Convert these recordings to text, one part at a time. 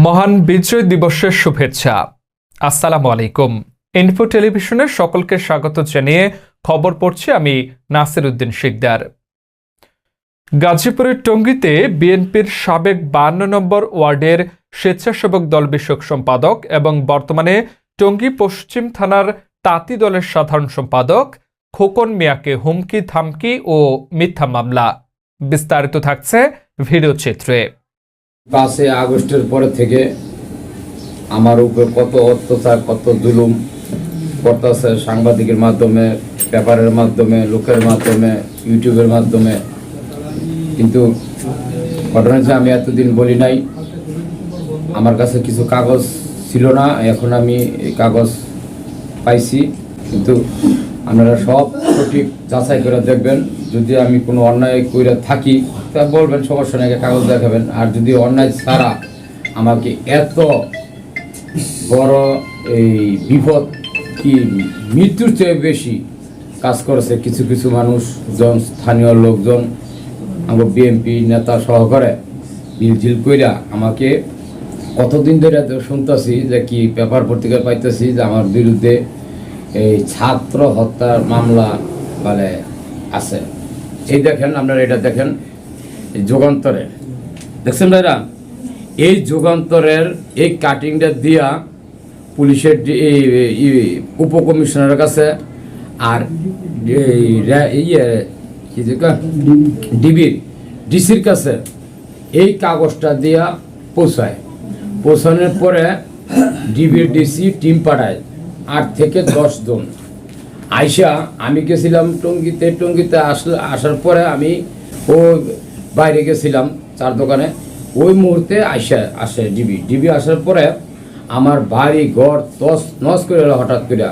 মহান বিজয় দিবসের শুভেচ্ছা। আসসালামু আলাইকুম। ইনফো টেলিভিশনের সকলকে স্বাগত জানিয়ে খবর পড়ছি আমি নাসির উদ্দিন শিকদার। গাজীপুরের টঙ্গীতে বিএনপির সাবেক 52 নম্বর ওয়ার্ডের স্বেচ্ছাসেবক দল বিষয়ক সম্পাদক এবং বর্তমানে টঙ্গী পশ্চিম থানার তাঁতি দলের সাধারণ সম্পাদক খোকন মিয়াকে হুমকি ধামকি ও মিথ্যা মামলা। বিস্তারিত থাকছে ভিডিও চিত্রে। 5 আগস্টের পরে থেকে আমার উপর কত অত্যাচার, কত জুলুম করতেছে সাংবাদিকের মাধ্যমে, পেপারের মাধ্যমে, লোকের মাধ্যমে, ইউটিউবের মাধ্যমে। কিন্তু ঘটনা হচ্ছে আমি এতদিন বলি নাই, আমার কাছে কিছু কাগজ ছিল না, এখন আমি এই কাগজ পাইছি। কিন্তু আপনারা সব সঠিক যাচাই করে দেখবেন, যদি আমি কোনো অন্যায় করে থাকি তা বলবেন, সমস্যা নেই, কাগজ দেখাবেন। আর যদি অন্যায় ছাড়া আমাকে এত বড় এই বিপদ, কি মৃত্যুর চেয়ে বেশি কাজ করেছে কিছু কিছু মানুষজন, স্থানীয় লোকজন, আমার বিএনপি নেতা সহকারে মিলঝিল কইরা আমাকে কতদিন ধরে শুনতেছি যে কি পেপার পত্রিকায় পাইতেছি যে আমার বিরুদ্ধে এই ছাত্র হত্যার মামলা মানে আছে। এই দেখেন, আপনারা এটা দেখেন, এই যুগান্তরে দেখছেন ভাইরা, এই যুগান্তরের এই কাটিংটা দিয়া পুলিশের উপকমিশনারের কাছে আর ডিসির কাছে এই কাগজটা দিয়া পৌঁছানোর পরে ডিবির ডিসি টিম পাঠায় 8 থেকে 10 জন আইসা। আমি গেছিলাম টঙ্গীতে আসার পরে আমি ও বাইরে গেছিলাম চার দোকানে, ওই মুহূর্তে আসে ডিবি আসার পরে আমার বাড়ি ঘর তস নস করে হঠাৎ করে।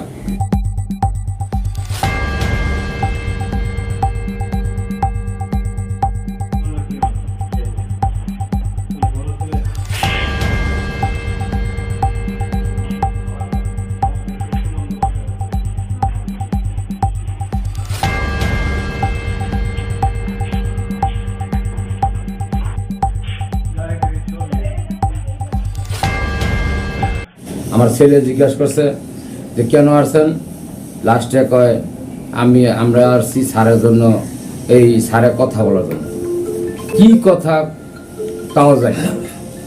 আমার ছেলে জিজ্ঞাসা করছে যে কেন আসছেন, লাস্টে কয় আমরা আসছি স্যারের জন্য, এই স্যারে কথা বলার জন্য। কি কথা তাও যায় না,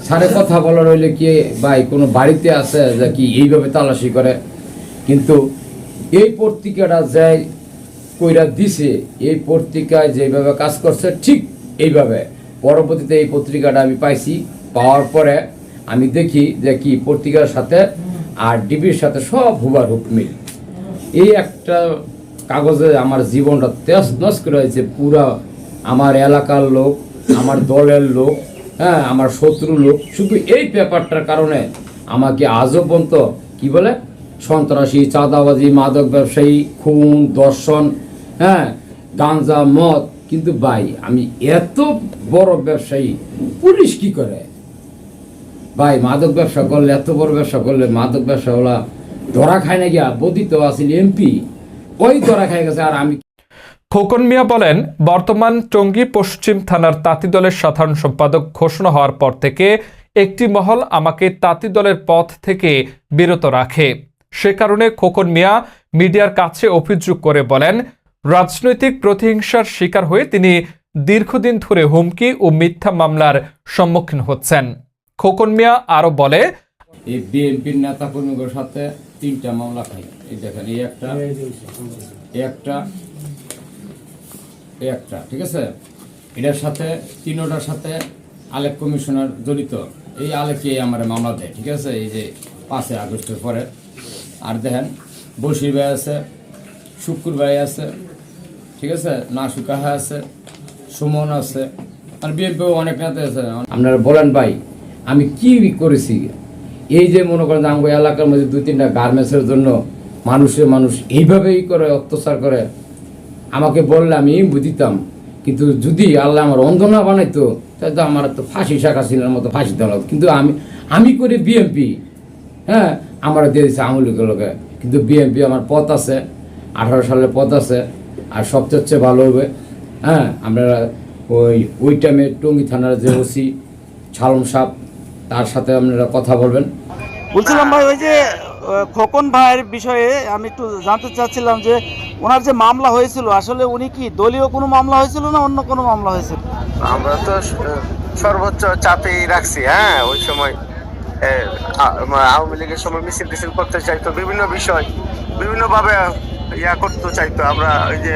স্যারে কথা বলার হইলে কি ভাই কোনো বাড়িতে আছে যে কি এইভাবে তালাশি করে? কিন্তু এই পত্রিকাটা যাই কইরা দিছে, এই পত্রিকায় যেভাবে কাজ করছে ঠিক এইভাবে পরবর্তীতে এই পত্রিকাটা আমি পাইছি। পাওয়ার পরে আমি দেখি যে কি পত্রিকার সাথে আর ডিবির সাথে সব হুবাহুব মিল। এই একটা কাগজে আমার জীবনটা তেজ নস করে হয়েছে। পুরা আমার এলাকার লোক, আমার দলের লোক, হ্যাঁ, আমার শত্রু লোক, শুধু এই পেপারটার কারণে আমাকে আজও পর্যন্ত কি বলে সন্ত্রাসী, চাঁদাবাজি, মাদক ব্যবসায়ী, খুন, দর্শন, হ্যাঁ, গাঁজা, মদ। কিন্তু ভাই আমি এত বড় ব্যবসায়ী, পুলিশ কি করে ভাই? মাদক ব্যবসা করলে, এত বড় ব্যবসা করলে মাদক ব্যবসা ওলা ধরা খায় না গিয়া, বদিত আসিল এমপি, ওই ধরা খাই গেছে। আর আমি খোকন মিয়া বলেন, বর্তমান টঙ্গী পশ্চিম থানার তাঁতি দলের সাধারণ সম্পাদক ঘোষণা হওয়ার পর থেকে একটি মহল আমাকে তাঁতি দলের পথ থেকে বিরত রাখে। সে কারণে খোকন মিয়া মিডিয়ার কাছে অভিযোগ করে বলেন, রাজনৈতিক প্রতিহিংসার শিকার হয়ে তিনি দীর্ঘদিন ধরে হুমকি ও মিথ্যা মামলার সম্মুখীন হচ্ছেন। খোকন মিয়া আরো বলে, এই বিএনপির নেতা কর্মীদের সাথে 3টা মামলা খাই। এই দেখেন, এই একটা ঠিক আছে, এটার সাথে 3টার সাথে আলেক কমিশনার জড়িত। এই আলেকে আমার মামলা দেয়, ঠিক আছে, এই যে 5 আগস্টের পরে। আর দেখেন বশির ভাই আছে, শুক্কুর ভাই আছে, ঠিক আছে, নাসুকা আছে, সুমন আছে, আর বিএনপি অনেক নেতা আছে। আপনারা বলেন ভাই আমি কি করেছি? এই যে মনে করেন আমার এলাকার মধ্যে 2-3টা গার্মেন্টসের জন্য মানুষ এইভাবেই করে অত্যাচার করে, আমাকে বললে আমি বুঝিতাম। কিন্তু যদি আল্লাহ আমার অন্ধ না বানাইতো তাহলে তো আমার তো ফাঁসি শেখ হাসিনার মতো ফাঁসি দেওয়া হতো। কিন্তু আমি করি বিএনপি, হ্যাঁ, আমার দিয়ে দিচ্ছে আওয়ামী লীগের লোকে। কিন্তু বিএনপি আমার পথ আছে, 18 সালের পথ আছে। আর সবচেয়ে ভালো হবে, হ্যাঁ, আমরা ওই টাইমে টঙ্গী থানার যে ওসি ছালম সাহেব, তার সাথে আপনারা কথা বলবেন। বলছিলাম ভাই, ওই যে খোকন ভাইয়ের বিষয়ে আমি একটু জানতে চাচ্ছিলাম যে ওনার যে মামলা হয়েছিল, আসলে উনি কি দলীয় কোনো মামলা হয়েছিল না অন্য কোনো মামলা হয়েছিল? আমরা তো সর্বোচ্চ চাপেই রাখছি। হ্যাঁ, ওই সময় আওয়ামী লীগের সময় মিছিল টিছিল করতে চাইতো, বিভিন্ন বিষয় বিভিন্ন ভাবে করতে চাইতো। আমরা ওই যে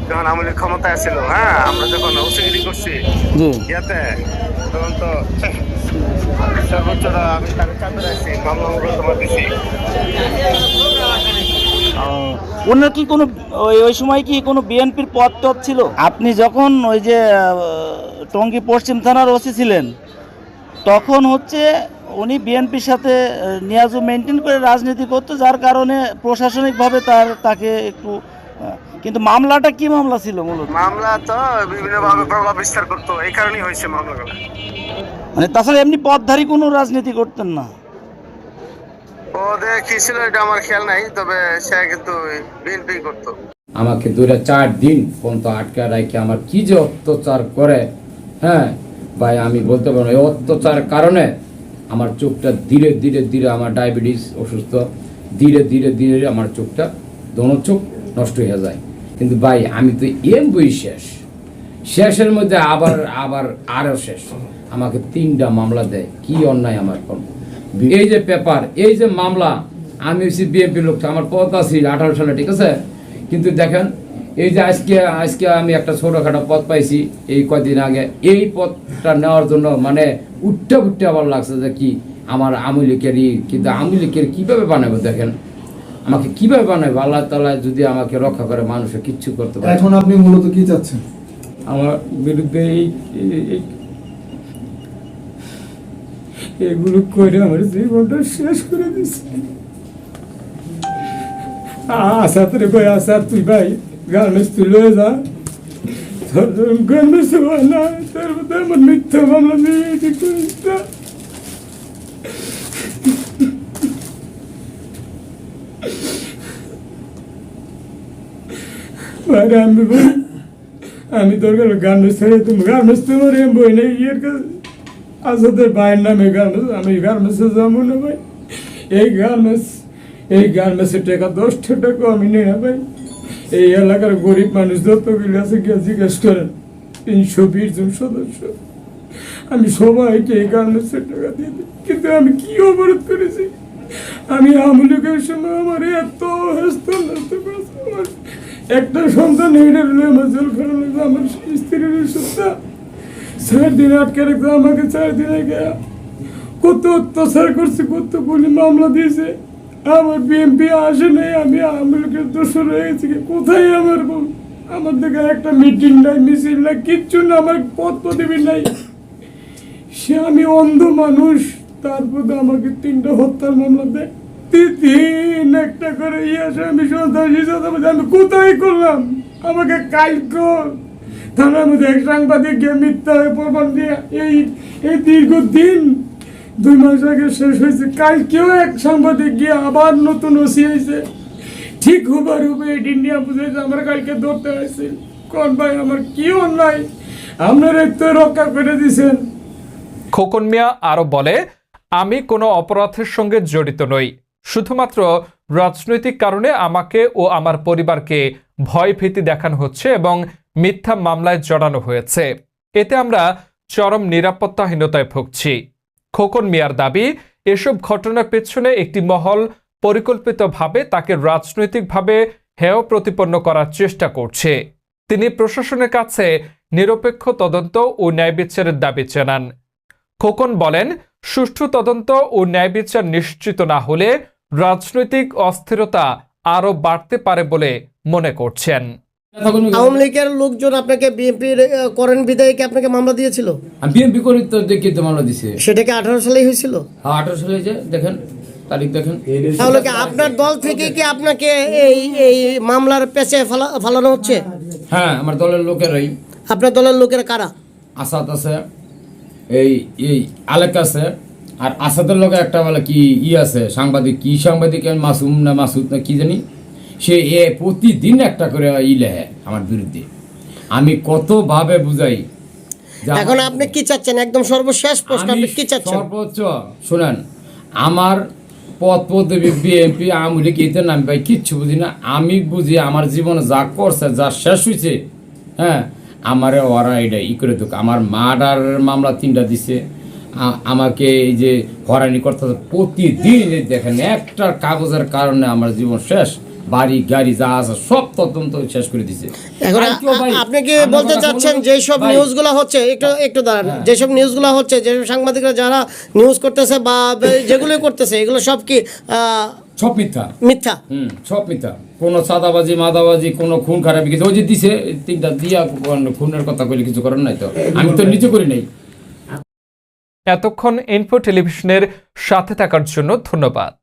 যখন আওয়ামী লীগ ক্ষমতায় ছিল, হ্যাঁ, আমরা যখন ওসিগিরি করছি ইয়াতে, তখন তো সর্বোচ্চ আমি তাকে চাপে রাখছি, মামলা তোমার দিছি। ওনার কি কোনো ওই সময় কি কোনো বিএনপির পদ টদ ছিল? আপনি যখন ওই যে টঙ্গী পশ্চিম থানার ওসি ছিলেন, তখন হচ্ছে উনি বিএনপির সাথে নিয়াজু মেনটেন করে রাজনীতি করতো, যার কারণে প্রশাসনিকভাবে তাকে একটু কিন্তু মামলাটা কি মামলা ছিল মূলত? মামলা তো বিভিন্ন ভাবে প্রভাব বিস্তার করতো, এই কারণেই হয়েছে মামলাগুলো। মানে তাছাড়া এমনি পদধারী কোনো রাজনীতি করতেন না? ওদের কি ছিল এটা আমার খেয়াল নাই, তবে সে কিন্তু বিএনপি করতো। আমাকে 2-4 দিন পর্যন্ত আটকা রাখে আমার কি যে অত্যাচার করে, হ্যাঁ ভাই আমি বলতে পারবো এই অত্যাচারের কারণে আমার চোখটা ধীরে ধীরে ধীরে, আমার ডায়াবেটিস অসুস্থ, ধীরে ধীরে ধীরে আমার চোখটা দোনো চোখ নষ্ট হয়ে যায়। কিন্তু ভাই আমি তো বই শেষের মধ্যে আবার আবার আরও শেষ। আমাকে 3টা মামলা দেয়, কি অন্যায় আমার কর্ম। এই যে পেপার, এই যে মামলা, আমি হচ্ছি বিএনপি লোক, আমার পদ আছে 18 সালে, ঠিক আছে। কিন্তু দেখেন এই যে আজকে আমি একটা ছোটোখাটো পদ পাইছি এই কয়দিন আগে, এই পদটা নেওয়ার জন্য মানে উঠতে আবার লাগছে যে কি আমার আওয়ামী লীগেরই, কিন্তু আওয়ামী লীগের কীভাবে বানাবো, দেখেন আমাকে কীভাবে বানাবো। আল্লাহ তাআলা যদি আমাকে রক্ষা করে, মানুষের কিচ্ছু করতে পারে। এখন আপনি মূলত কি চাচ্ছেন? আমার বিরুদ্ধে এগুলো করে আমার জীবনটা শেষ করে দিচ্ছে। আশা তোরে ভাই, আশা তুই ভাই গার্মেন্টস তুই লয়ে যা, গার্মেন্টস না তার মধ্যে আমার মিথ্যা মামলা নিয়ে করিস না। আমি তোর গার্মেন্টস ছেড়ে তুমি গার্মেন্টস তোমার বই নেই ইয়ের কাছে আসাদের ভাইয়ের নামে গার্মেন্টস, আমি গার্মেন্টসে যাবো না ভাই। এই গার্মেন্টসের টাকা 10টা টাকা আমি নেই না ভাই। এই এলাকার গরিব মানুষ যতগুলি আছে গিয়ে জিজ্ঞেস করেন, 320 জন সদস্য, আমি সবাইকে এই গার্মেন্টসের টাকা দিয়ে দিই। কিন্তু আমি কি অবরোধ করেছি? আমি আওয়ামী লীগের সময় আমার এত হেস্ত নষ্ট করেছে, আমার একটা সন্তান এইটার আমার জেল খারাপ লাগছে, আমার স্ত্রীর সত্তা 4 দিন আটকে রাখছে আমাকে, 4 দিনে গিয়া কত অত্যাচার করছে, কত গুলি মামলা দিয়েছে। আমার বিএনপি আসে নাই, আমি আওয়ামী লীগের দোষর হয়ে গেছি। কোথায় আমার দেখে একটা মিটিং নাই, মিছিল নাই, কিচ্ছু না, আমার পদ পদবি নাই। সে আমি অন্ধ মানুষ, তারপরে আমাকে 3টা হত্যার মামলা দেয়, 3 একটা করে আমি সন্ত্রাসী, আমি কোথায় করলাম? আমাকে কালকে থানার মধ্যে এক সাংবাদিক গিয়ে মিথ্যা হয়ে প্রমাণ দিয়ে এই দীর্ঘদিন 2 মাস আগে শেষ হয়েছে। কালকেও এক সাংবাদিক গিয়ে আবার নতুন ওসি হয়েছে, ঠিক হুবারুবে এটি নিয়ে বুঝেছে আমার কালকে ধরতে হয়েছে। কোন ভাই আমার কি অন্যায়, আপনারা একটু রক্ষা করে দিছেন। খোকন মিয়া আরও বলে, আমি কোনো অপরাধের সঙ্গে জড়িত নই, শুধুমাত্র রাজনৈতিক কারণে আমাকে ও আমার পরিবারকে ভয় ভীতি দেখানো হচ্ছে এবং মিথ্যা মামলায় জড়ানো হয়েছে। এতে আমরা চরম নিরাপত্তাহীনতায় ভুগছি। খোকন মিয়ার দাবি, এসব ঘটনার পেছনে একটি মহল পরিকল্পিতভাবে তাকে রাজনৈতিকভাবে হেয় প্রতিপন্ন করার চেষ্টা করছে। তিনি প্রশাসনের কাছে নিরপেক্ষ তদন্ত ও ন্যায় বিচারের দাবি জানান। খোকন বলেন, সুষ্ঠু তদন্ত ও ন্যায় বিচার নিশ্চিত না হলে রাজনৈতিক অস্থিরতা আরও বাড়তে পারে বলে মনে করছেন। আওয়ামী লীগের লোকজন আপনাকে বিএনপি করেন বিধায়ক আপনাকে মামলা দিয়েছিল? আমি বিএনপি করি তো, দেখি তো মামলা দিছে। সেটা কি 18 সালেই হয়েছিল? হ্যাঁ 18 সালে, যে দেখেন তারিখ দেখেন। তাহলে কি আপনার দল থেকে কি আপনাকে এই মামলার পেছে ফালানো হচ্ছে? হ্যাঁ, আমার দলের লোকেরাই। আপনার দলের লোকেরা কারা? আসাদ আছে, এই আলেক আছে, আর আসাদের লোকে একটা বলে কি আছে সাংবাদিক, কি সাংবাদিক মাসুম না মাসুদ না কি জানি, সে প্রতিদিন একটা করে লেখে আমার বিরুদ্ধে। আমি কতভাবে বুঝাই, এখন আপনি কি চাচ্ছেন? একদম সর্বশেষ প্রশ্ন, আপনি কি চাচ্ছেন? সর্বোচ্চ শুনেন, আমার পদ পদবি বিএনপি আওয়ামী লীগ এতে নাম ভাই কিচ্ছু বুঝি না। আমি বুঝি আমার জীবনে যা করছে, যা শেষ হয়েছে, হ্যাঁ, আমারে ওরা এটা ই করে দুক। আমার মার্ডার মামলা 3টা দিছে, আমাকে এই যে হরানি করতেছে প্রতিদিন। দেখেন, একটা কাগজের কারণে আমার জীবন শেষ। বাড়ি গাড়ি যা আছে সব তদন্ত শেষ করে দিছে। এখন আপনি কি বলতে চাচ্ছেন যেসব নিউজগুলো হচ্ছে, একটু দাঁড়ান, যেসব নিউজগুলো হচ্ছে, যেসব সাংবাদিকরা যারা নিউজ করতেছে বা যেগুলো করতেছে, এগুলো সব কি সব মিথ্যা? মিথ্যা। সব মিথ্যা। কোনো চাঁদাবাজি মাদাবাজি, কোনো খুন খারাপি কিছু ওই যে দিছে 3টা দিয়া খুনের কথা কইলে কিছু করার নাই। তো আমি তো নিজে করি নাই। এতক্ষণ ইনফো টেলিভিশনের সাথে থাকার জন্য ধন্যবাদ।